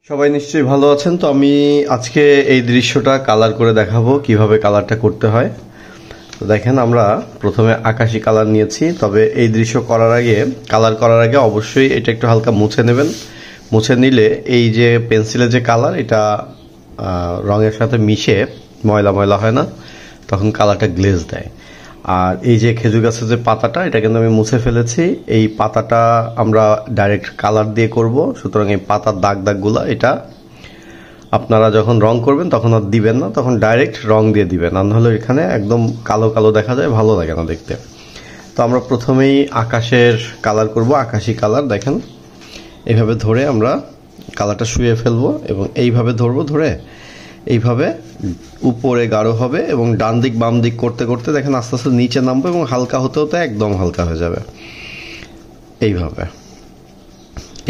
সবাই নিশ্চয়ই ভালো আছেন। তো আমি আজকে এই দৃশ্যটা কালার করে দেখাবো কিভাবে কালারটা করতে হয়। তো দেখেন, আমরা প্রথমে আকাশি কালার নিয়েছি। তবে এই দৃশ্য করার আগে, কালার করার আগে অবশ্যই এটা একটু হালকা মুছে নেবেন। মুছে নিলে এই যে পেন্সিলের যে কালার, এটা রঙের সাথে মিশে ময়লা ময়লা হয় না, তখন কালারটা গ্লেজ দেয়। আর এই যে খেজুর গাছের যে পাতাটা, এটা কিন্তু আমি মুছে ফেলেছি। এই পাতাটা আমরা ডাইরেক্ট কালার দিয়ে করব, সুতরাং এই পাতার দাগ দাগগুলো এটা আপনারা যখন রং করবেন তখন আর দিবেন না, তখন ডাইরেক্ট রং দিয়ে দিবেন। আর নাহলে এখানে একদম কালো কালো দেখা যায়, ভালো লাগে না দেখতে। তো আমরা প্রথমেই আকাশের কালার করব, আকাশি কালার। দেখেন, এইভাবে ধরে আমরা কালারটা শুয়ে ফেলবো এবং এইভাবে ধরবো, ধরে এইভাবে উপরে গাঢ় হবে এবং ডান দিক বাম দিক করতে করতে দেখেন আস্তে আস্তে নিচে নামবো এবং হালকা হতে হতে একদম হালকা হয়ে যাবে। এইভাবে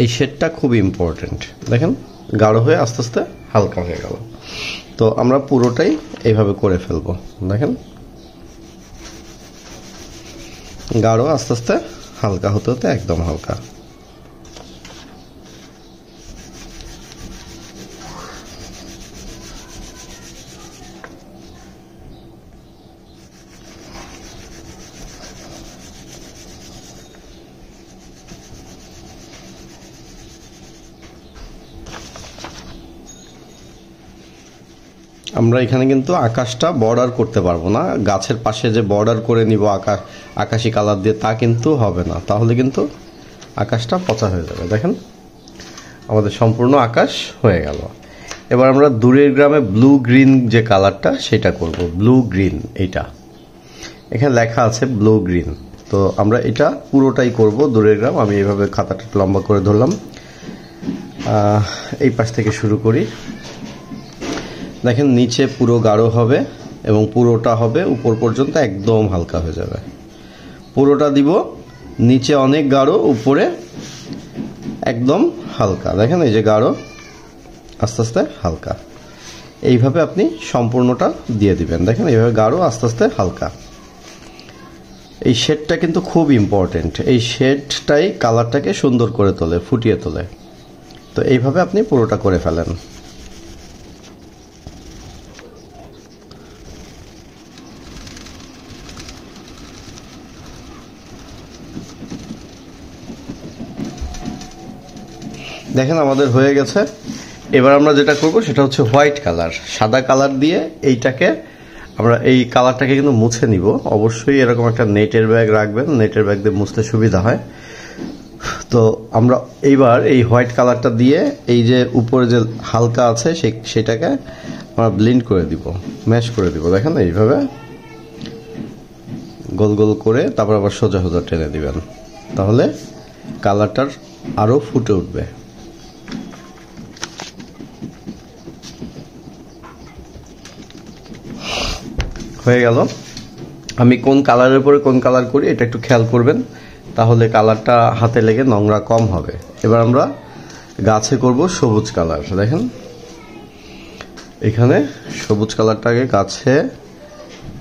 এই শেডটা খুব ইম্পর্টেন্ট। দেখেন, গাঢ় হয়ে আস্তে আস্তে হালকা হয়ে গেল। তো আমরা পুরোটাই এইভাবে করে ফেলবো। দেখেন, গাঢ় আস্তে আস্তে হালকা হতে হতে একদম হালকা। আমরা এখানে কিন্তু আকাশটা বর্ডার করতে পারবো না, গাছের পাশে যে বর্ডার করে নিব আকাশি কালার দিয়ে, তা কিন্তু হবে না। তাহলে কিন্তু আকাশটা পচা হয়ে যাবে। দেখেন, আমাদের সম্পূর্ণ আকাশ হয়ে গেল। এবার আমরা দূরের গ্রামে ব্লু গ্রিন যে কালারটা, সেটা করব। ব্লু গ্রিন, এইটা এখানে লেখা আছে ব্লু গ্রিন। তো আমরা এটা পুরোটাই করব দূরের গ্রাম। আমি এইভাবে খাতাটা লম্বা করে ধরলাম, এই পাশ থেকে শুরু করি। দেখেন, নিচে পুরো গাঢ় হবে এবং পুরোটা হবে উপর পর্যন্ত একদম হালকা হয়ে যাবে। পুরোটা দিব, নিচে অনেক গাঢ়, উপরে একদম হালকা। দেখেন, এই যে গাঢ়, আস্তে আস্তে হালকা। এইভাবে আপনি সম্পূর্ণটা দিয়ে দিবেন। দেখেন, এইভাবে গাঢ়, আস্তে আস্তে হালকা। এই শেডটা কিন্তু খুব ইম্পর্টেন্ট। এই শেডটাই কালারটাকে সুন্দর করে তোলে, ফুটিয়ে তোলে। তো এইভাবে আপনি পুরোটা করে ফেলেন। দেখেন, আমাদের হয়ে গেছে। এবার আমরা যেটা করব সেটা হচ্ছে হোয়াইট কালার, সাদা কালার দিয়ে এইটাকে আমরা, এই কালারটাকে কিন্তু মুছে নিব। অবশ্যই এরকম একটা নেটের ব্যাগ রাখবেন, নেটের ব্যাগ দিয়ে মুছতে সুবিধা হয়। তো আমরা এইবার এই হোয়াইট কালারটা দিয়ে এই যে উপরে যে হালকা আছে সেটাকে আমরা ব্লেন্ড করে দিব, ম্যাশ করে দিব। দেখেন, এইভাবে গোল গোল করে তারপর আবার সোজা সোজা টেনে দিবেন, তাহলে কালারটার আরও ফুটে উঠবে। হয়ে গেল। আমি কোন কালারের উপরে কোন কালার করি এটা একটু খেয়াল করবেন, তাহলে কালারটা হাতে লেগে নোংরা কম হবে। এবার আমরা গাছে করব সবুজ কালার। দেখেন, এখানে সবুজ কালারটাকে গাছে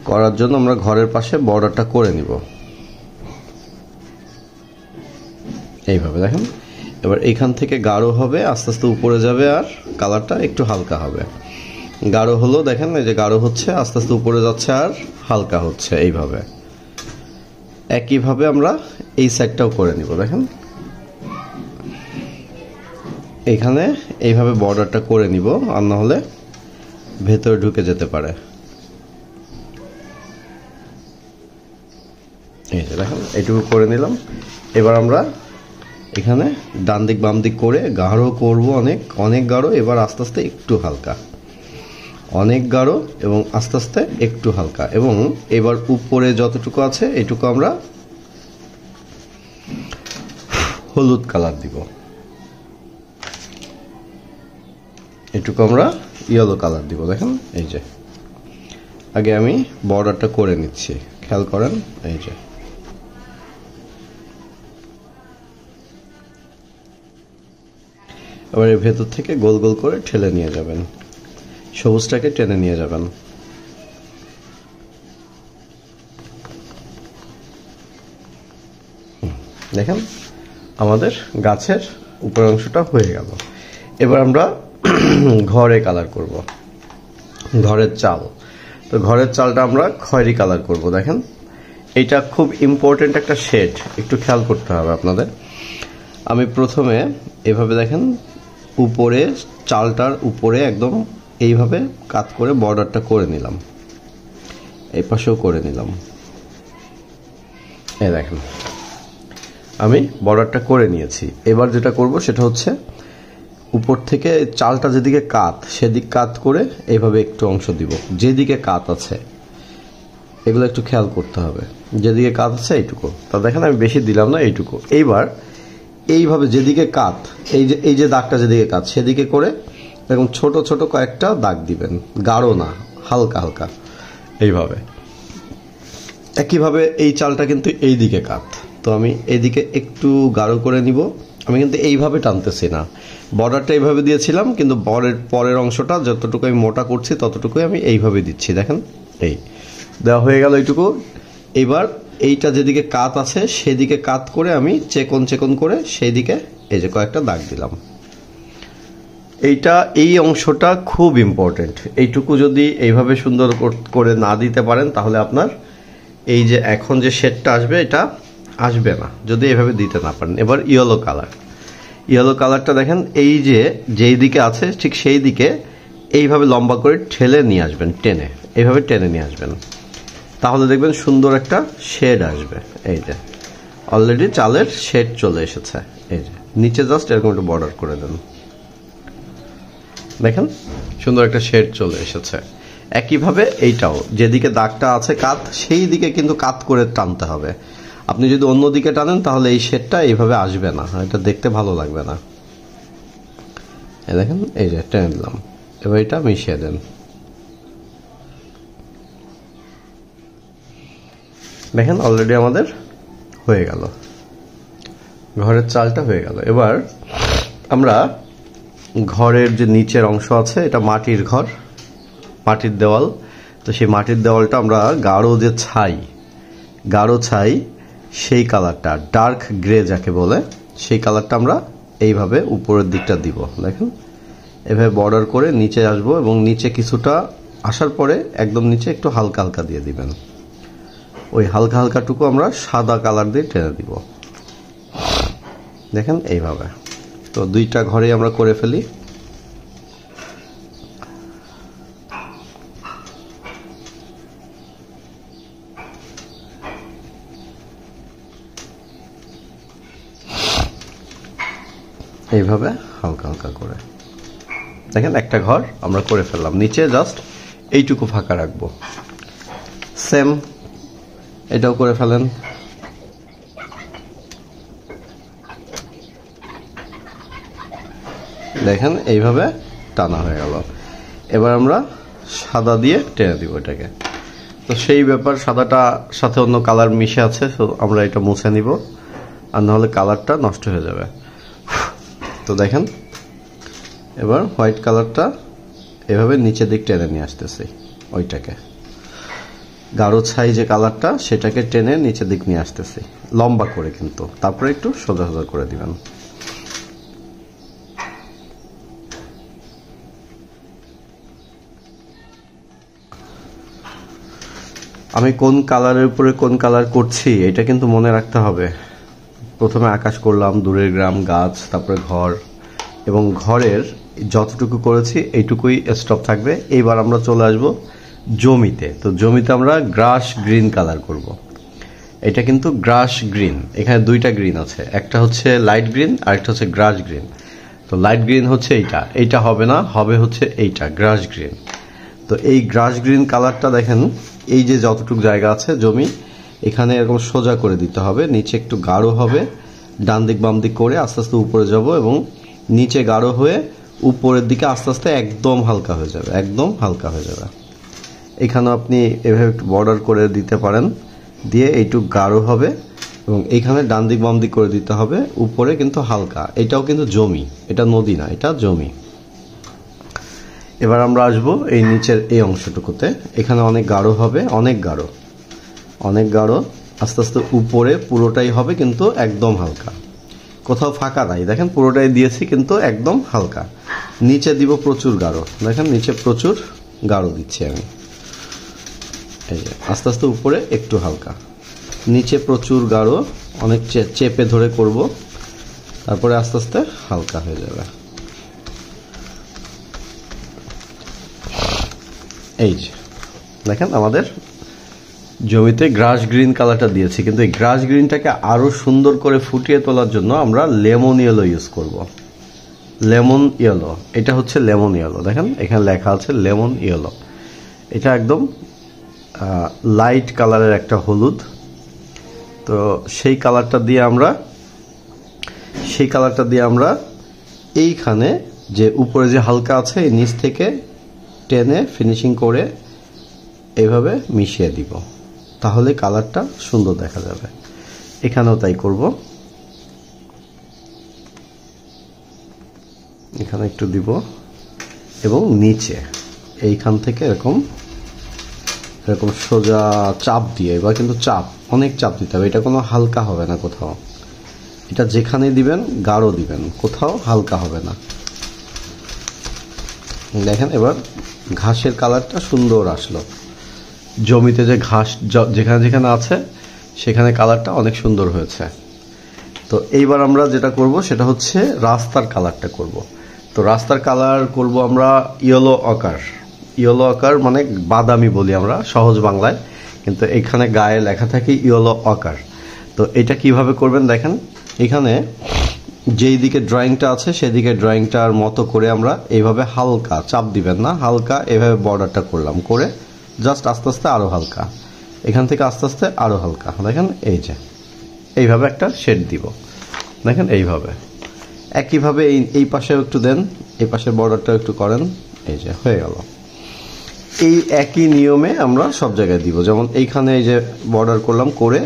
করার জন্য আমরা ঘরের পাশে বর্ডারটা করে নিব এইভাবে। দেখেন, এবার এইখান থেকে গাঢ় হবে, আস্তে আস্তে উপরে যাবে আর কালারটা একটু হালকা হবে। গাঢ় হলো, দেখেন এই যে গাঢ় হচ্ছে, আস্তে আস্তে উপরে যাচ্ছে আর হালকা হচ্ছে। এইভাবে একইভাবে আমরা এই সাইডটাও করে নিব। দেখেন, এখানে এইভাবে বর্ডারটা করে নিব, আর না হলে ভেতরে ঢুকে যেতে পারে। এই যে দেখেন, এইটুকু করে নিলাম। এবার আমরা এখানে ডান দিক বাম দিক করে গাঢ় করব, অনেক অনেক গাঢ়। এবার আস্তে আস্তে একটু হালকা, অনেক গাঢ় এবং আস্তে আস্তে একটু হালকা। এবং এবার উপরে যতটুকু আছে এইটুকু আমরা হলুদ কালার দিব, এটুকু আমরা ইয়েলো কালার দিব। দেখেন, এই যে আগে আমি বর্ডারটা করে নিচ্ছি, খেয়াল করেন। এই যে এবার এর ভেতর থেকে গোল গোল করে ঠেলে নিয়ে যাবেন, সবুজটাকে টেনে নিয়ে যাবেন। দেখেন, আমাদের গাছের উপরের অংশটা হয়ে গেল। এবার আমরা ঘরে কালার করব, ঘরের চাল। তো ঘরের চালটা আমরা খয়েরি কালার করব। দেখেন এইটা খুব ইম্পর্টেন্ট একটা শেড, একটু খেয়াল করতে হবে আপনাদের। আমি প্রথমে এভাবে দেখেন উপরে চালটার উপরে একদম এইভাবে কাট করে বর্ডারটা করে নিলাম, এই পাশেও করে নিলাম। এই দেখেন আমি বর্ডারটা করে নিয়েছি। এবার যেটা করব সেটা হচ্ছে উপর থেকে চালটা যেদিকে কাত সেদিক কাত করে এইভাবে একটু অংশ দিব, যেদিকে কাত আছে এগুলো একটু খেয়াল করতে হবে, যেদিকে কাত আছে এইটুকু। তা দেখেন আমি বেশি দিলাম না, এইটুকু। এইবার এইভাবে যেদিকে কাত, এই যে দাগটা যেদিকে কাত সেদিকে করে এরকম ছোট ছোট কয়েকটা দাগ দিবেন, গাঢ় না, হালকা হালকা এইভাবে। একইভাবে এই চালটা কিন্তু এই দিকে কাত, তো আমি এইদিকে একটু গাঢ় করে নিব। আমি কিন্তু এইভাবে টানতেছি না, বর্ডারটা এইভাবে দিয়েছিলাম কিন্তু পরের অংশটা যতটুকু আমি মোটা করছি ততটুকুই আমি এইভাবে দিচ্ছি। দেখেন এই দেওয়া হয়ে গেল এইটুকু। এবার এইটা যেদিকে কাত আছে সেদিকে কাত করে আমি চেকন চেকন করে সেই দিকে এই যে কয়েকটা দাগ দিলাম। এই অংশটা খুব ইম্পর্টেন্ট। এইটুকু যদি এইভাবে সুন্দর করে না দিতে পারেন তাহলে আপনার এই যে এখন যে শেডটা আসবে এটা আসবে না, যদি এইভাবে দিতে না পারেন। এবার ইয়েলো কালারটা দেখেন এই যে যেই দিকে আছে ঠিক সেই দিকে এইভাবে লম্বা করে ঠেলে নিয়ে আসবেন, টেনে এইভাবে টেনে নিয়ে আসবেন, তাহলে দেখবেন সুন্দর একটা শেড আসবে। এই যে অলরেডি চালের শেড চলে এসেছে। এই যে নিচে জাস্ট এরকম একটু বর্ডার করে দেন, দেখেন সুন্দর একটা শেড চলে এসেছে। একইভাবে এইটাও যেদিকে দাগটা আছে কাত সেই দিকে কিন্তু কাত করে টানতে হবে। আপনি যদি অন্য দিকে টানেন তাহলে এই শেডটা এইভাবে আসবে না, এটা দেখতে ভালো লাগবে না। এই দেখেন এই যে টেনে দিলাম, এবার এটা মিশিয়ে দেন। দেখেন অলরেডি আমাদের হয়ে গেল, ঘরের চালটা হয়ে গেল। এবার আমরা ঘরের যে নিচের অংশ আছে এটা মাটির ঘর, মাটির দেওয়াল। তো সেই মাটির দেওয়ালটা আমরা গাঢ় ছাই সেই কালারটা, ডার্ক গ্রে যাকে বলে, সেই কালারটা আমরা এইভাবে উপরের দিকটা দিব। দেখেন এভাবে বর্ডার করে নিচে আসবো এবং নিচে কিছুটা আসার পরে একদম নিচে একটু হালকা হালকা দিয়ে দিবেন। ওই হালকা হালকাটুকু আমরা সাদা কালার দিয়ে টেনে দিব। দেখেন এইভাবে। তো দুইটা ঘরে আমরা করে ফেলি। এইভাবে হালকা হালকা করে দেখেন একটা ঘর আমরা করে ফেললাম, নিচে জাস্ট এইটুকু ফাঁকা রাখবো। সেম এটাও করে ফেলেন। দেখেন এইভাবে টানা হয়ে গেল। এবার আমরা সাদা দিয়ে টেনে দিব এটাকে। তো সেই ব্যাপার, সাদাটা সাথে অন্য কালার মিশে আছে, তো আমরা এটা মুছে নিব, আর নাহলে কালারটা নষ্ট হয়ে যাবে। তো দেখেন এবার হোয়াইট কালারটা এভাবে নিচের দিক টেনে নিয়ে আসতেছি, ওইটাকে গাঢ় ছাই যে কালারটা সেটাকে টেনে নিচের দিক নিয়ে আসতেছি লম্বা করে, কিন্তু তারপরে একটু সোজা সোজা করে দিবেন। আমি কোন কালারের উপরে কোন কালার করছি এটা কিন্তু মনে রাখতে হবে। প্রথমে আকাশ করলাম, দূরের গ্রাম, গাছ, তারপরে ঘর, এবং ঘরের যতটুকু করেছি এইটুকুই স্টপ থাকবে। এইবার আমরা চলে আসব জমিতে। তো জমিতে আমরা গ্রাস গ্রিন কালার করব। এটা কিন্তু গ্রাস গ্রিন, এখানে দুইটা গ্রিন আছে, একটা হচ্ছে লাইট গ্রিন আর একটা হচ্ছে গ্রাস গ্রিন। তো লাইট গ্রিন হচ্ছে এইটা হবে না, হবে হচ্ছে এইটা গ্রাস গ্রিন। তো এই গ্রাস গ্রিন কালারটা দেখেন এই যে যতটুকু জায়গা আছে জমি, এখানে এরকম সোজা করে দিতে হবে, নিচে একটু গাঢ় হবে, ডান দিক বাম দিক করে আস্তে আস্তে উপরে যাব, এবং নিচে গাঢ় হয়ে উপরের দিকে আস্তে আস্তে একদম হালকা হয়ে যাবে, একদম হালকা হয়ে যাবে। এখানে আপনি এভাবে একটু বর্ডার করে দিতে পারেন, দিয়ে এইটুকু গাঢ় হবে এবং এইখানে ডান দিক বাম দিক করে দিতে হবে, উপরে কিন্তু হালকা। এটাও কিন্তু জমি, এটা নদী না, এটা জমি। এবার আমরা আসবো এই নিচের এই অংশটুকুতে, এখানে অনেক গাঢ় হবে, অনেক গাঢ়, আস্তে আস্তে উপরে পুরোটাই হবে কিন্তু একদম হালকা, কোথাও ফাঁকা নাই। দেখেন পুরোটাই দিয়েছি কিন্তু একদম হালকা। নিচে দিব প্রচুর গাঢ়, দেখেন নিচে প্রচুর গাঢ় দিচ্ছি আমি। এই যে আস্তে আস্তে উপরে একটু হালকা, নিচে প্রচুর গাঢ়, অনেক চেপে ধরে করব, তারপরে আস্তে আস্তে হালকা হয়ে যাবে। এই যে দেখেন আমাদের জমিতে গ্রাস গ্রিন কালারটা দিয়েছি, কিন্তু এই গ্রাস গ্রিনটাকে আরো সুন্দর করে ফুটিয়ে তোলার জন্য আমরা লেমন ইয়েলো ইউজ করব। লেমন ইয়েলো, এটা হচ্ছে লেমন ইয়েলো, দেখেন এখানে লেখা আছে লেমন ইয়েলো। এটা একদম লাইট কালারের একটা হলুদ। তো সেই কালারটা দিয়ে আমরা এইখানে যে উপরে যে হালকা আছে এই নিচ থেকে টেনে ফিনিশিং করে এইভাবে মিশিয়ে দিব, তাহলে কালারটা সুন্দর দেখা যাবে। এখানেও তাই করব, এখানে একটু দিব এবং নিচে এইখান থেকে এরকম সোজা চাপ দিয়ে, এবার কিন্তু অনেক চাপ দিতে হবে, এটা কোনো হালকা হবে না কোথাও, এটা যেখানে দিবেন গাঢ় দিবেন, কোথাও হালকা হবে না। দেখেন এবার ঘাসের কালারটা সুন্দর আসলো, জমিতে যে ঘাস যেখানে যেখানে আছে সেখানে কালারটা অনেক সুন্দর হয়েছে। তো এইবার আমরা যেটা করব সেটা হচ্ছে রাস্তার কালারটা করব। তো রাস্তার কালার করব আমরা ইয়েলো অকার, মানে বাদামি বলি আমরা সহজ বাংলায়, কিন্তু এখানে গায়ে লেখা থাকে ইয়েলো অকার। তো এটা কিভাবে করবেন দেখেন, এখানে যেই দিকে ড্রয়িংটা আছে সেদিকে ড্রয়িংটার মতো করে আমরা এইভাবে হালকা, চাপ দিবেন না, হালকা এইভাবে বর্ডারটা করলাম, করে জাস্ট আস্তে আস্তে আরো হালকা, এখান থেকে আস্তে আস্তে আরো হালকা, দেখেন এই যে এইভাবে একটা শেড দিব, দেখেন এইভাবে। একইভাবে এই পাশেও একটু দেন, এই পাশের বর্ডারটাও একটু করেন, এই যে হয়ে গেল। এই একই নিয়মে আমরা সব জায়গায় দিব, যেমন এইখানে এই যে বর্ডার করলাম, করে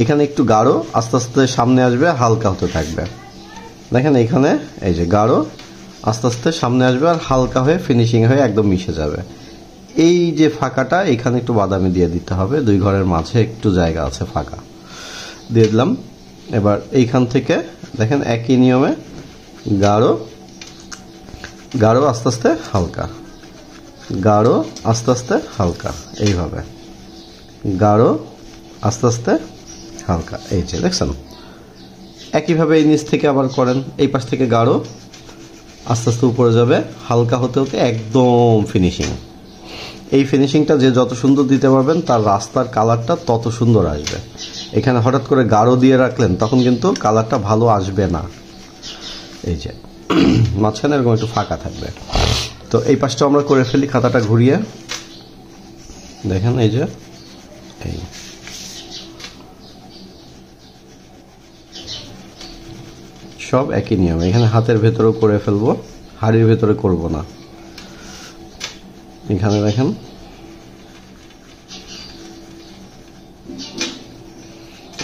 এখানে একটু গাঢ়, আস্তে আস্তে সামনে আসবে, হালকা হতে থাকবে, দেখেন এইখানে এই যে গাঢ় আস্তে আস্তে সামনে আসবে আর হালকা হয়ে ফিনিশিং হয়ে একদম মিশে যাবে। এই যে ফাঁকাটা এখানে একটু বাদামি দিয়ে দিতে হবে, দুই ঘরের মাঝে একটু জায়গা আছে ফাঁকা, দিয়ে দিলাম। এবার এইখান থেকে দেখেন একই নিয়মে গাঢ় আস্তে আস্তে হালকা, গাঢ় আস্তে আস্তে হালকা, এইভাবে গাঢ় আস্তে আস্তে হালকা, এই যে দেখছেন। একইভাবে এই নিচ থেকে আবার করেন, এই পাশ থেকে গাঢ় আস্তে আস্তে উপরে যাবে, হালকা হতে হতে একদম ফিনিশিং। এই ফিনিশিংটা যে যত সুন্দর দিতে পারবেন তার রাস্তার কালারটা তত সুন্দর আসবে। এখানে হঠাৎ করে গাঢ় দিয়ে রাখলেন তখন কিন্তু কালারটা ভালো আসবে না। এই যে মাঝখানে এরকম একটু ফাঁকা থাকবে। তো এই পাশটা আমরা করে ফেলি, খাতাটা ঘুরিয়ে দেখেন, এই যে এই সব একই নিয়ম। এখানে হাতের ভেতরেও করে ফেলবো, হাড়ির ভেতরে করব না। এখানে দেখেন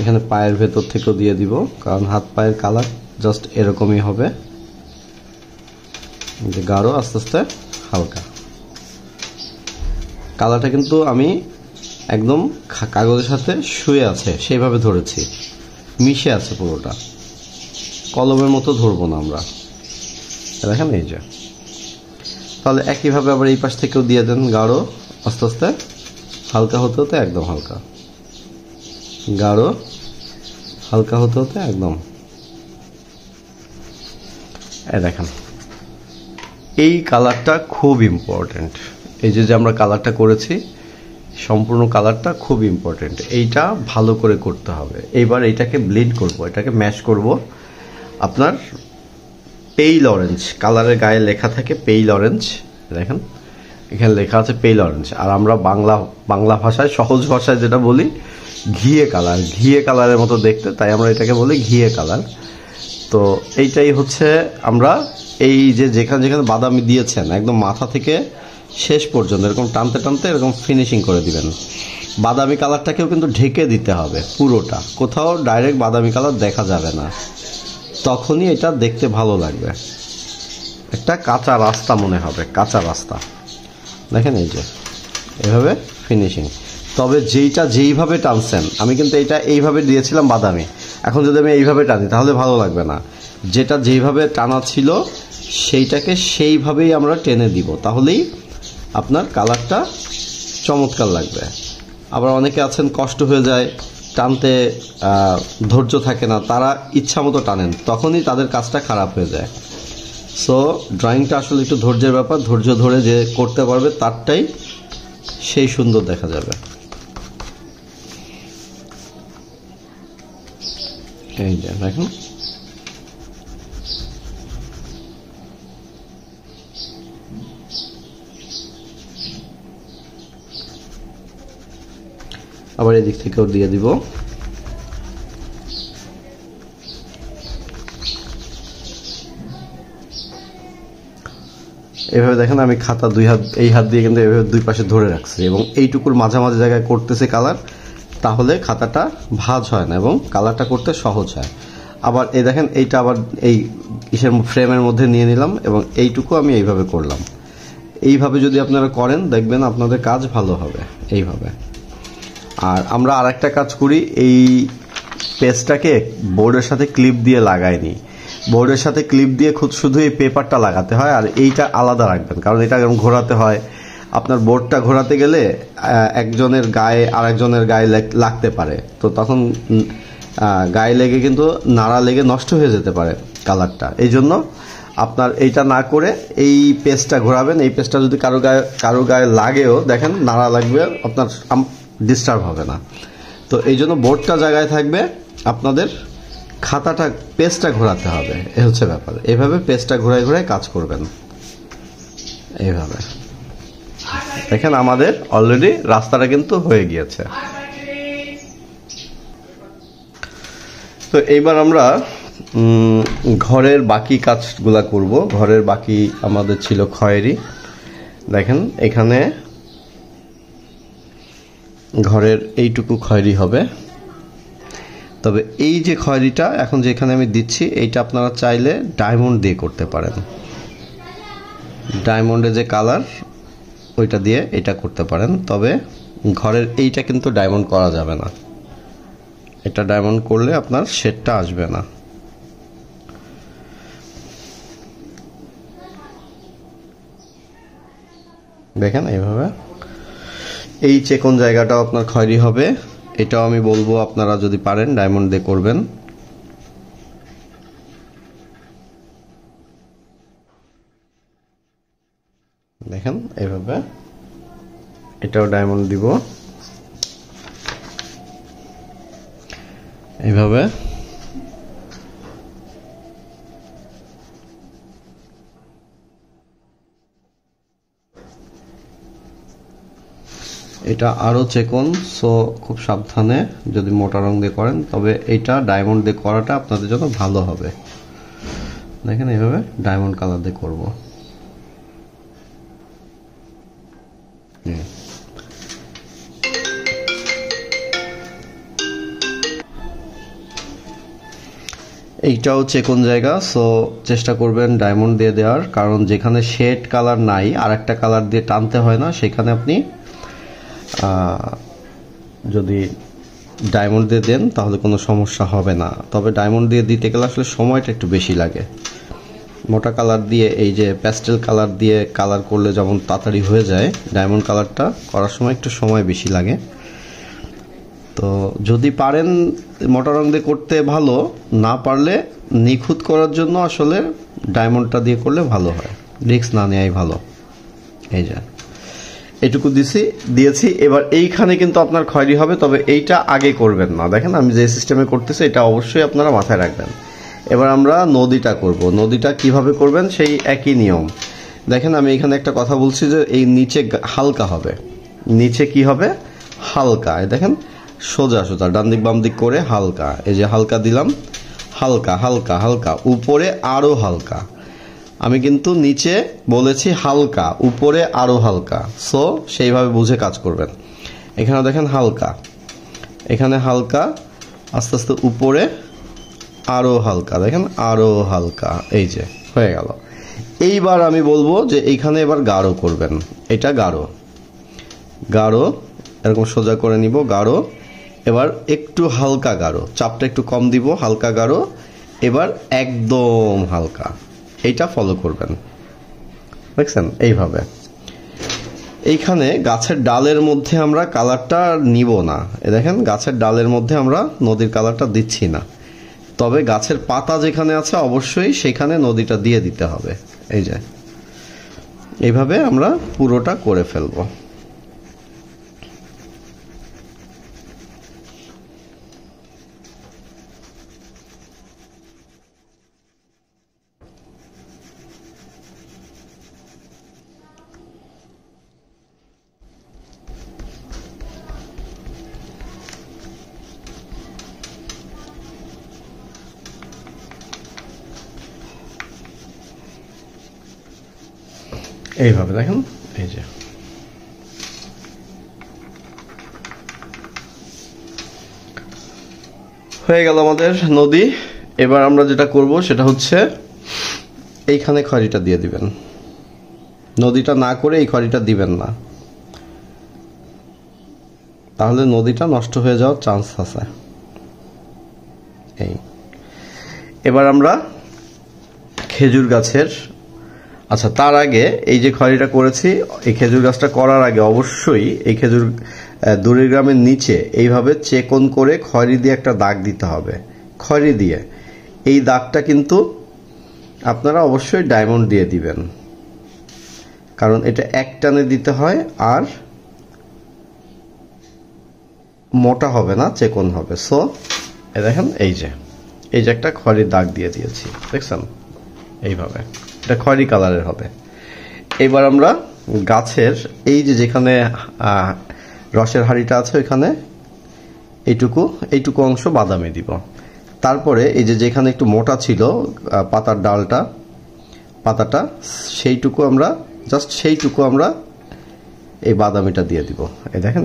এখানে পায়ের ভেতর থেকেও দিয়ে দিব, কারণ হাত পায়ের কালার জাস্ট এরকমই হবে, যে গাঢ় আস্তে আস্তে হালকা। কালারটা কিন্তু আমি একদম কাগজের সাথে শুয়ে আছে সেইভাবে ধরেছি, মিশে আছে পুরোটা, কলমের মতো ধরবো না আমরা, দেখেন এই যে। তাহলে একইভাবে আবার এই পাশ থেকেও দিয়ে দেন, গাঢ় আস্তে আস্তে হালকা হতে হতে একদম হালকা, গাঢ় হালকা হতে হতে একদম। দেখেন এই কালারটা খুব ইম্পর্টেন্ট, এই যে আমরা কালারটা করেছি সম্পূর্ণ কালারটা খুব ইম্পর্টেন্ট, এইটা ভালো করে করতে হবে। এইবার এইটাকে ব্লেন্ড করব, এটাকে ম্যাশ করব। আপনার পেইল অরেঞ্জ কালারের গায়ে লেখা থাকে পেইল অরেঞ্জ, দেখেন এখানে লেখা আছে পেইল অরেঞ্জ, আর আমরা বাংলা ভাষায় সহজ ভাষায় যেটা বলি ঘিয়ে কালার, ঘিয়ে কালারের মতো দেখতে, তাই আমরা এটাকে বলি ঘিয়ে কালার। তো এইটাই হচ্ছে আমরা এই যে যেখানে যেখানে বাদামি দিয়েছেন একদম মাথা থেকে শেষ পর্যন্ত এরকম টানতে টানতে এরকম ফিনিশিং করে দিবেন। বাদামি কালারটাকেও কিন্তু ঢেকে দিতে হবে পুরোটা, কোথাও ডাইরেক্ট বাদামি কালার দেখা যাবে না, তখনই এটা দেখতে ভালো লাগবে, একটা কাঁচা রাস্তা মনে হবে, কাঁচা রাস্তা। দেখেন এই যে এভাবে ফিনিশিং। তবে যেইভাবে টানছেন, আমি কিন্তু এটা এইভাবে দিয়েছিলাম বাদামি, এখন যদি আমি এইভাবে টানি তাহলে ভালো লাগবে না, যেটা যেইভাবে টানা ছিল সেইটাকে সেইভাবেই আমরা টেনে দিব, তাহলেই আপনার কালারটা চমৎকার লাগবে। আবার অনেকে আছেন কষ্ট হয়ে যায়, টানতে ধৈর্য থাকে না, তারা ইচ্ছা মতো টানেন, তখনই তাদের কাজটা খারাপ হয়ে যায়। সো ড্রয়িংটা আসলে একটু ধৈর্যের ব্যাপার, ধৈর্য ধরে যে করতে পারবে তারটাই সেই সুন্দর দেখা যাবে। এই যে দেখুন, আবার এদিক থেকেও দিয়ে দিব। এভাবে দেখেন আমি খাতা দুই হাত, এই হাত দিয়ে কিন্তু এভাবে দুই পাশে ধরে রাখছি এবং এইটুকুর মাঝামাঝি জায়গায় করতেছে কালার, তাহলে খাতাটা ভাঁজ হয় না এবং কালারটা করতে সহজ হয়। আবার এই দেখেন এইটা আবার এই ইসের ফ্রেমের মধ্যে নিয়ে নিলাম এবং এইটুকু আমি এইভাবে করলাম। এইভাবে যদি আপনারা করেন দেখবেন আপনাদের কাজ ভালো হবে এইভাবে। আর আমরা আরেকটা কাজ করি, এই পেজটাকে বোর্ডের সাথে ক্লিপ দিয়ে লাগাইনি, বোর্ডের সাথে ক্লিপ দিয়ে শুধু এই পেপারটা লাগাতে হয়, আর এইটা আলাদা রাখবেন, কারণ এটা ঘোরাতে হয়। আপনার বোর্ডটা ঘোরাতে গেলে একজনের গায়ে আরেকজনের গায়ে লাগতে পারে, তো তখন গায়ে লেগে কিন্তু নাড়া লেগে নষ্ট হয়ে যেতে পারে কালারটা। এই জন্য আপনার এইটা না করে এই পেজটা ঘোরাবেন। এই পেজটা যদি কারো গায়ে লাগেও দেখেন নাড়া লাগবে, আপনার ডিস্টার্ব হবে না। তো এই জন্য বোর্ডটা জায়গায় থাকবে, আপনাদের খাতাটা পেজটা ঘোরাতে হবে, এ হচ্ছে ব্যাপার। এইভাবে পেজটা ঘোরায় ঘোরায় কাজ করবেন। এইভাবে দেখেন আমাদের অলরেডি রাস্তাটা কিন্তু হয়ে গিয়েছে। তো এইবার আমরা ঘরের বাকি কাজগুলা করব। ঘরের বাকি আমাদের ছিল খয়েরি। দেখেন এখানে ঘরের এইটুকু খয়েরি হবে, তবে এই যে খয়েরিটা এখন যেখানে আমি দিচ্ছি এইটা আপনারা চাইলে ডায়মন্ড দিয়ে করতে পারেন। ডায়মন্ডের যে কালার ওইটা দিয়ে এটা করতে পারেন, তবে ঘরের এইটা কিন্তু ডায়মন্ড করা যাবে না। এটা ডায়মন্ড করলে আপনার শেডটা আসবে না। দেখেন এইভাবে এই চেকন জায়গাটাও আপনার খয়েরি হবে, এটাও আমি বলবো আপনারা যদি পারেন ডায়মন্ড দিয়ে করবেন। দেখেন এইভাবে এটাও ডায়মন্ড দিব এইভাবে। এটা আরো চেকন, সো খুব সাবধানে যদি মোটা রং দিয়ে করেন, তবে এটা ডায়মন্ড দিয়ে করাটা আপনাদের জন্য ভালো হবে। দেখেন এইভাবে ডায়মন্ড কালার দিয়ে করব। এইটাও চেকন জায়গা, সো চেষ্টা করবেন ডায়মন্ড দিয়ে দেওয়ার, কারণ যেখানে শেড কালার নাই আর একটা কালার দিয়ে টানতে হয় না, সেখানে আপনি যদি ডায়মন্ড দিয়ে দেন তাহলে কোনো সমস্যা হবে না। তবে ডায়মন্ড দিয়ে দিতে গেলে আসলে সময়টা একটু বেশি লাগে। মোটা কালার দিয়ে এই যে প্যাস্টেল কালার দিয়ে কালার করলে যেমন তাড়াতাড়ি হয়ে যায়, ডায়মন্ড কালারটা করার সময় একটু সময় বেশি লাগে। তো যদি পারেন মোটা রং দিয়ে করতে ভালো, না পারলে নিখুঁত করার জন্য আসলে ডায়মন্ডটা দিয়ে করলে ভালো হয়, রিস্ক না নেওয়াই ভালো। এই যে এটুকু দিয়েছি। এবার এইখানে কিন্তু আপনার খয়েরি হবে, তবে এইটা আগে করবেন না। দেখেন আমি যে সিস্টেমে করতেছি এটা অবশ্যই আপনারা মাথায় রাখবেন। এবার আমরা নদীটা করব। নদীটা কিভাবে করবেন সেই একই নিয়ম। দেখেন আমি এখানে একটা কথা বলছি যে এই নিচে হালকা হবে, নিচে কি হবে হালকা। দেখেন সোজা সোজা ডান দিক বাম দিক করে হালকা, এই যে হালকা দিলাম, হালকা হালকা হালকা, উপরে আরো হালকা। আমি কিন্তু নিচে বলেছি হালকা, উপরে আরো হালকা, সো সেইভাবে বুঝে কাজ করবেন। এখানে দেখেন হালকা, এখানে হালকা, আস্তে আস্তে উপরে আরো হালকা, দেখেন আরো হালকা, এই যে হয়ে গেল। এইবার আমি বলবো যে এইখানে এবার গাঢ় করবেন। এটা গাঢ় গাঢ় এরকম সোজা করে নিব, গাঢ়। এবার একটু হালকা গাঢ়, চাপটা একটু কম দিব, হালকা গাঢ়। এবার একদম হালকা, এইটা ফলো করবেন, দেখছেন এইভাবে। এইখানে গাছের ডালের মধ্যে আমরা কালারটা নিব না, দেখেন গাছের ডালের মধ্যে আমরা নদীর কালারটা দিচ্ছি না, তবে গাছের পাতা যেখানে আছে অবশ্যই সেখানে নদীটা দিয়ে দিতে হবে। এই যে এইভাবে আমরা পুরোটা করে ফেলবো। এইভাবে দেখেন, এই যে হয়ে গেল আমাদের নদী। এবার আমরা যেটা করব সেটা হচ্ছে এইখানে খড়িটা দিয়ে দিবেন, নদীটা না করে এই খড়িটা দিবেন না, তাহলে নদীটা নষ্ট হয়ে যাওয়ার চান্স আছে। এই এবার আমরা খেজুর গাছের, আচ্ছা তার আগে এই যে খড়িটা করেছি, এই খেজুর গাছটা করার আগে অবশ্যই এই খেজুর দড়ির গ্রামের নিচে এইভাবে চেকন করে খড়ি দিয়ে একটা দাগ দিতে হবে। খড়ি দিয়ে এই দাগটা কিন্তু আপনারা অবশ্যই ডায়মন্ড দিয়ে দিবেন, কারণ এটা এক টানে দিতে হয় আর মোটা হবে না, চেকন হবে। সো দেখেন এই যে একটা খড়ির দাগ দিয়ে দিয়েছি, দেখছেন এইভাবে, এটা খয়েরি কালারের হবে। এবার আমরা গাছের এই যে যেখানে রসের হাঁড়িটা আছে ওইখানে এইটুকু অংশ বাদামি দিব। তারপরে এই যে যেখানে একটু মোটা ছিল পাতার পাতাটা সেইটুকু আমরা এই বাদামিটা দিয়ে দিব। এই দেখেন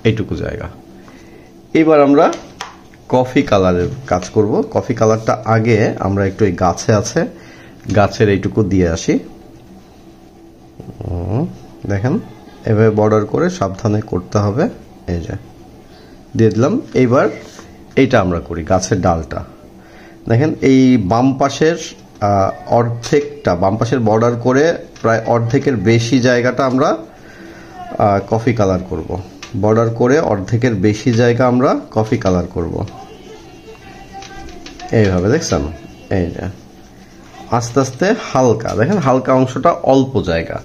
এইটুকু জায়গা। এবার আমরা কফি কালারের কাজ করব। কফি কালারটা আগে আমরা একটু এই গাছের এইটুকু দিয়ে আসি, দেখেন এভাবে বর্ডার করে সাবধানে করতে হবে। এই যে দিয়ে দিলাম। এইবার এইটা আমরা করি গাছের ডালটা, দেখেন এই বাম পাশের বর্ডার করে প্রায় অর্ধেকের বেশি জায়গাটা আমরা কফি কালার করব। বর্ডার করে অর্ধেকের বেশি জায়গা আমরা কফি কালার করব, এইভাবে দেখছেন। এই যে আস্তে আস্তে হালকা, দেখেন হালকা অংশটা অল্প জায়গা।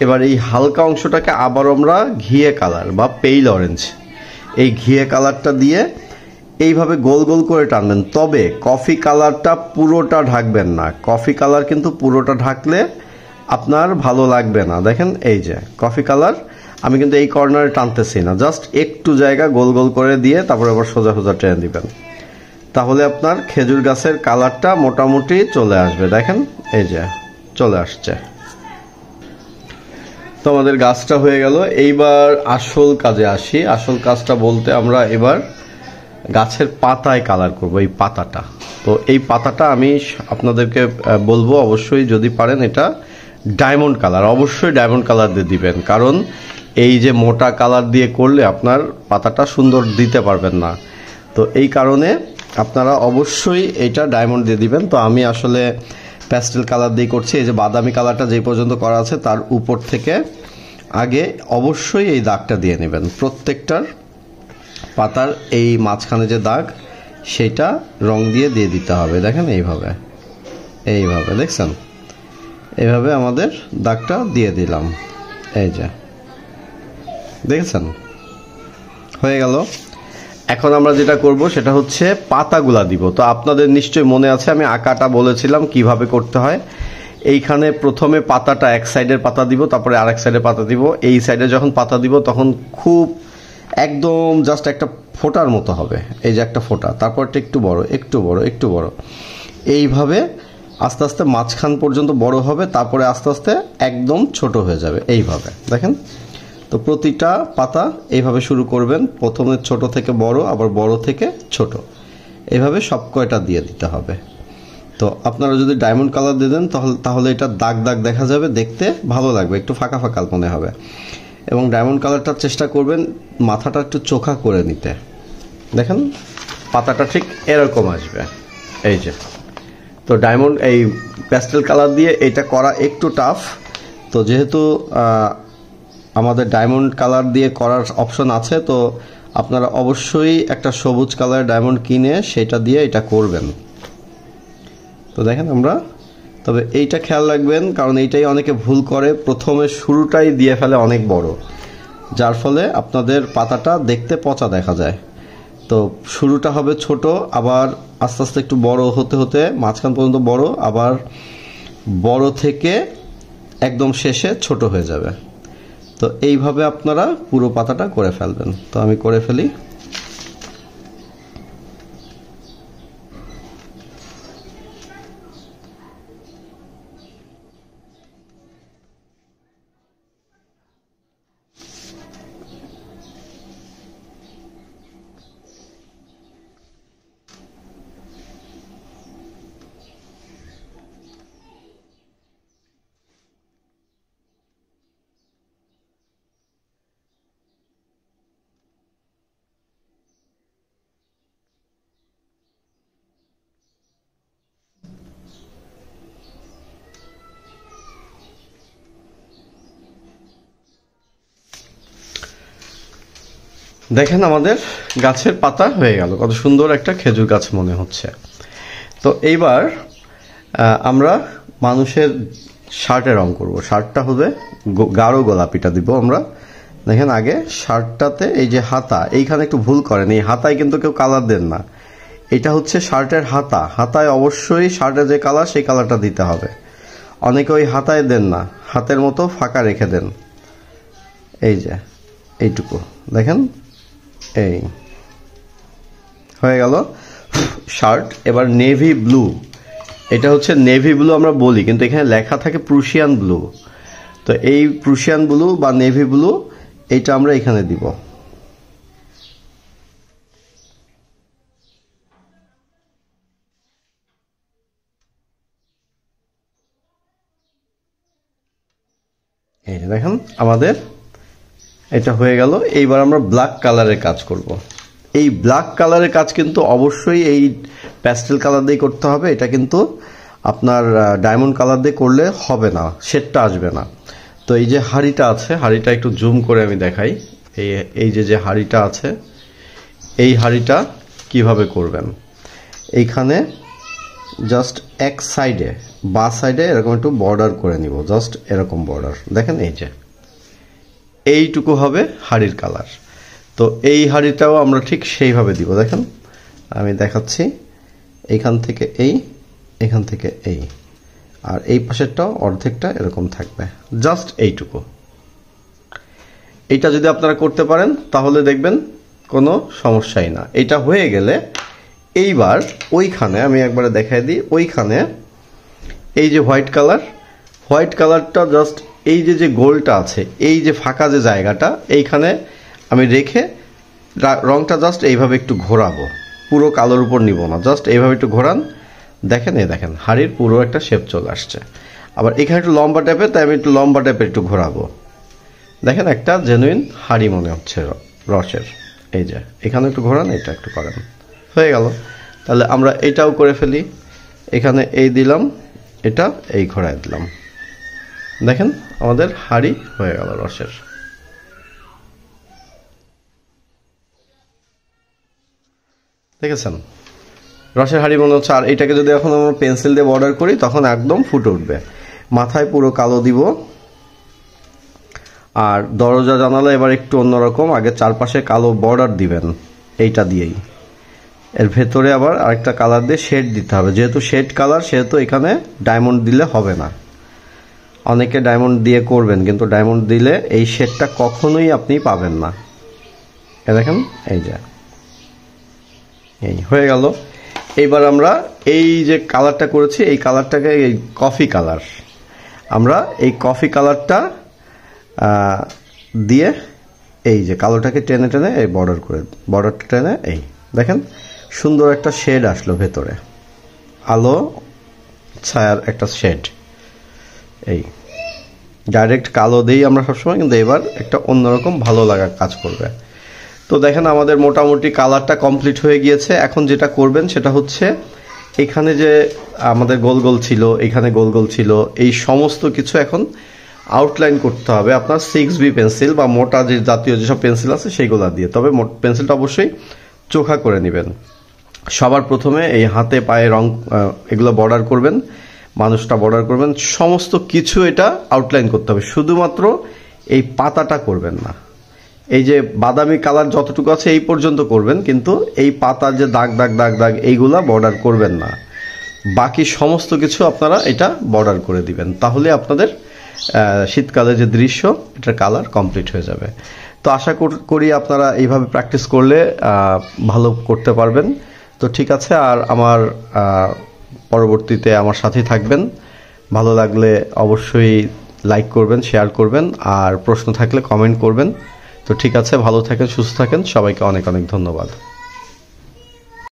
এবার এই হালকা অংশটাকে আবার আমরা ঘিয়ে কালার বা পেইল অরেঞ্জ, এই ঘিয়ে কালারটা দিয়ে এইভাবে গোল গোল করে টানবেন, তবে কফি কালারটা পুরোটা ঢাকবেন না। কফি কালার কিন্তু পুরোটা ঢাকলে আপনার ভালো লাগবে না। দেখেন এই যে কফি কালার আমি কিন্তু এই কর্নারে টানতেছি না, জাস্ট একটু জায়গা গোল গোল করে দিয়ে তারপরে আবার সোজা সোজা টেনে দিবেন, তাহলে আপনার খেজুর গাছের কালারটা মোটামুটি চলে আসবে। দেখেন এই যে চলে আসছে। তো আমাদের গাছটা হয়ে গেল। এইবার আসল কাজে আসি। আসল কাজটা বলতে আমরা এবার গাছের পাতায় কালার করব, এই পাতাটা। তো এই পাতাটা আমি আপনাদেরকে বলবো অবশ্যই যদি পারেন এটা ডায়মন্ড কালার, অবশ্যই ডায়মন্ড কালার দিয়ে দিবেন, কারণ এই যে মোটা কালার দিয়ে করলে আপনার পাতাটা সুন্দর দিতে পারবেন না। তো এই কারণে আপনারা অবশ্যই এটা ডায়মন্ড দিয়ে দিবেন। তো আমি আসলে প্যাস্টেল কালার দিয়ে করছি। এই যে বাদামি কালারটা যে পর্যন্ত করা আছে তার উপর থেকে আগে অবশ্যই এই দাগটা দিয়ে নেবেন। প্রত্যেকটার পাতার এই মাঝখানে যে দাগ সেটা রং দিয়ে দিতে হবে। দেখেন এইভাবে দেখছেন, এইভাবে আমাদের দাগটা দিয়ে দিলাম। এই যে দেখেছেন হয়ে গেল। এখন আমরা যেটা করব সেটা হচ্ছে পাতাগুলা দিব। তো আপনাদের নিশ্চয়ই মনে আছে আমি আঁকাটা বলেছিলাম কিভাবে করতে হয়। এইখানে প্রথমে পাতাটা এক সাইডের পাতা দিব, তারপরে আরেক সাইডের পাতা দিব। এই সাইডে যখন পাতা দিব তখন খুব একদম জাস্ট একটা ফোঁটার মতো হবে, এই যে একটা ফোঁটা, তারপরটা একটু বড় একটু বড় একটু বড়, এইভাবে আস্তে আস্তে মাঝখান পর্যন্ত বড় হবে, তারপরে আস্তে আস্তে একদম ছোট হয়ে যাবে। এইভাবে দেখেন। তো প্রতিটা পাতা এইভাবে শুরু করবেন, প্রথমে ছোট থেকে বড়, আবার বড় থেকে ছোট, এইভাবে সব কয়টা দিয়ে দিতে হবে। তো আপনারা যদি ডায়মন্ড কালার দিয়ে দেন তাহলে এটা দাগ দাগ দেখা যাবে, দেখতে ভালো লাগবে, একটু ফাঁকা ফাঁকা মনে হবে। এবং ডায়মন্ড কালারটা চেষ্টা করবেন মাথাটা একটু চোখা করে নিতে। দেখেন পাতাটা ঠিক এরকম আসবে, এই যে তো ডায়মন্ড এই প্যাস্টেল কালার দিয়ে এটা করা একটু টাফ। তো যেহেতু আমাদের ডায়মন্ড কালার দিয়ে করার অপশন আছে, তো আপনারা অবশ্যই একটা সবুজ কালারের ডায়মন্ড কিনে সেটা দিয়ে এটা করবেন। তো দেখেন আমরা, তবে এইটা খেয়াল রাখবেন, কারণ এইটাই অনেকে ভুল করে, প্রথমে শুরুটাই দিয়ে ফেলে অনেক বড়, যার ফলে আপনাদের পাতাটা দেখতে পচা দেখা যায়। তো শুরুটা হবে ছোট, আবার আস্তে আস্তে একটু বড় হতে হতে মাঝখান পর্যন্ত বড়, আবার বড় থেকে একদম শেষে ছোট হয়ে যাবে। তো এইভাবে আপনারা পুরো পাতাটা করে ফেলবেন। তো আমি করে ফেলি। দেখেন আমাদের গাছের পাতা হয়ে গেল, কত সুন্দর একটা খেজুর গাছ মনে হচ্ছে। তো এইবার আমরা মানুষের শার্টে রং করব। শার্টটা হবে গাঢ় গোলাপিটা দিব আমরা। দেখেন আগে শার্টটাতে এই যে হাতা, এইখানে একটু ভুল করেন, এই হাতায় কিন্তু কেউ কালার দেন না, এটা হচ্ছে শার্টের হাতা। হাতায় অবশ্যই শার্টের যে কালার সেই কালারটা দিতে হবে। অনেকে ওই হাতায় দেন না, হাতের মতো ফাঁকা রেখে দেন। এই যে এইটুকু দেখেন, এই হয়ে গেল শার্ট। এবার নেভি ব্লু, এটা হচ্ছে নেভি ব্লু আমরা বলি, কিন্তু এখানে লেখা থাকে প্রুশিয়ান ব্লু। তো এই প্রুশিয়ান ব্লু বা নেভি ব্লু এইটা আমরা এখানে দিব। এই দেখেন আমাদের এটা হয়ে গেল। এইবার আমরা ব্ল্যাক কালারের কাজ করব। এই ব্ল্যাক কালারের কাজ কিন্তু অবশ্যই এই প্যাস্টেল কালার দিয়ে করতে হবে। এটা কিন্তু আপনার ডায়মন্ড কালার দিয়ে করলে হবে না, শেডটা আসবে না। তো এই যে হাড়িটা আছে, হাড়িটা একটু জুম করে আমি দেখাই। এই যে হাড়িটা আছে, এই হাড়িটা কিভাবে করবেন, এইখানে জাস্ট এক সাইডে, বাঁ সাইডে এরকম একটু বর্ডার করে নিব, জাস্ট এরকম বর্ডার। দেখেন এই যে এইটুকু হবে হাড়ির কালার। তো এই হাড়িটাও আমরা ঠিক সেইভাবে দিব। দেখেন আমি দেখাচ্ছি, এইখান থেকে এই, এখান থেকে এই, আর এই পাশেরটাও অর্ধেকটা এরকম থাকবে, জাস্ট এইটুকু। এইটা যদি আপনারা করতে পারেন তাহলে দেখবেন কোনো সমস্যাই না। এটা হয়ে গেলে এইবার ওইখানে আমি একবারে দেখাই দিই, ওইখানে এই যে হোয়াইট কালার, হোয়াইট কালারটা জাস্ট এই যে গোলটা আছে, এই যে ফাঁকা যে জায়গাটা, এইখানে আমি রেখে রংটা জাস্ট এইভাবে একটু ঘোরাবো, পুরো কালোর উপর নিব না, জাস্ট এইভাবে একটু ঘোরান। দেখেন এই দেখেন হাড়ির পুরো একটা শেপ চলে আসছে। আবার এখানে একটু লম্বা টাইপের, তাই আমি একটু লম্বা টাইপের একটু ঘোরাবো। দেখেন একটা জেনুইন হাড়ি মনে হচ্ছে রসের। এই যে এখানে একটু ঘোরান, এটা একটু করেন, হয়ে গেল। তাহলে আমরা এটাও করে ফেলি। এখানে এই দিলাম, এটা এই ঘোরায় দিলাম। দেখেন আমাদের হাড়ি হয়ে গেল রসের। দেখেছেন রসের হাড়ি মনে হচ্ছে। আর এটাকে যদি এখন আমরা পেন্সিল দিয়ে বর্ডার করি তখন একদম ফুটে উঠবে। মাথায় পুরো কালো দিব। আর দরজা জানালা এবার একটু অন্যরকম, আগে চারপাশে কালো বর্ডার দিবেন এইটা দিয়েই। এর ভেতরে আবার আরেকটা কালার দিয়ে শেড দিতে হবে, যেহেতু শেড কালার সেহেতু এখানে ডায়মন্ড দিলে হবে না। অনেকে ডায়মন্ড দিয়ে করবেন, কিন্তু ডায়মন্ড দিলে এই শেডটা কখনোই আপনি পাবেন না। এ দেখেন এই যে এই হয়ে গেল। এইবার আমরা এই যে কালারটা করেছি, এই কালারটাকে এই কফি কালার, আমরা এই কফি কালারটা দিয়ে এই যে কালোটাকে টেনে টেনে এই বর্ডার করে, বর্ডারটা টেনে এই দেখেন সুন্দর একটা শেড আসলো ভেতরে, আলো ছায়ার একটা শেড। এই ডাইরেক্ট কালো দিই আমরা সবসময়, কিন্তু এবার একটা অন্যরকম ভালো লাগা কাজ করবে। তো দেখেন আমাদের মোটামুটি কালারটা কমপ্লিট হয়ে গিয়েছে। এখন যেটা করবেন সেটা হচ্ছে এখানে যে আমাদের গোল গোল ছিল, এখানে গোল গোল ছিল, এই সমস্ত কিছু এখন আউটলাইন করতে হবে আপনার 6B পেন্সিল বা মোটা যে জাতীয় যেসব পেন্সিল আছে সেইগুলা দিয়ে। তবে পেন্সিলটা অবশ্যই চোখা করে নেবেন। সবার প্রথমে এই হাতে পায়ে রং এগুলো বর্ডার করবেন, মানুষটা বর্ডার করবেন, সমস্ত কিছু এটা আউটলাইন করতে হবে। শুধুমাত্র এই পাতাটা করবেন না। এই যে বাদামি কালার যতটুকু আছে এই পর্যন্ত করবেন, কিন্তু এই পাতার যে দাগ দাগ দাগ দাগ এইগুলা বর্ডার করবেন না। বাকি সমস্ত কিছু আপনারা এটা বর্ডার করে দিবেন, তাহলে আপনাদের শীতকালে যে দৃশ্য এটার কালার কমপ্লিট হয়ে যাবে। তো আশা করি আপনারা এইভাবে প্র্যাকটিস করলে ভালো করতে পারবেন। তো ঠিক আছে, আর আমার পরবর্তীতে আমার সাথেই থাকবেন। ভালো লাগলে অবশ্যই লাইক করবেন, শেয়ার করবেন, আর প্রশ্ন থাকলে কমেন্ট করবেন। তো ঠিক আছে, ভালো থাকেন, সুস্থ থাকেন, সবাইকে অনেক অনেক ধন্যবাদ।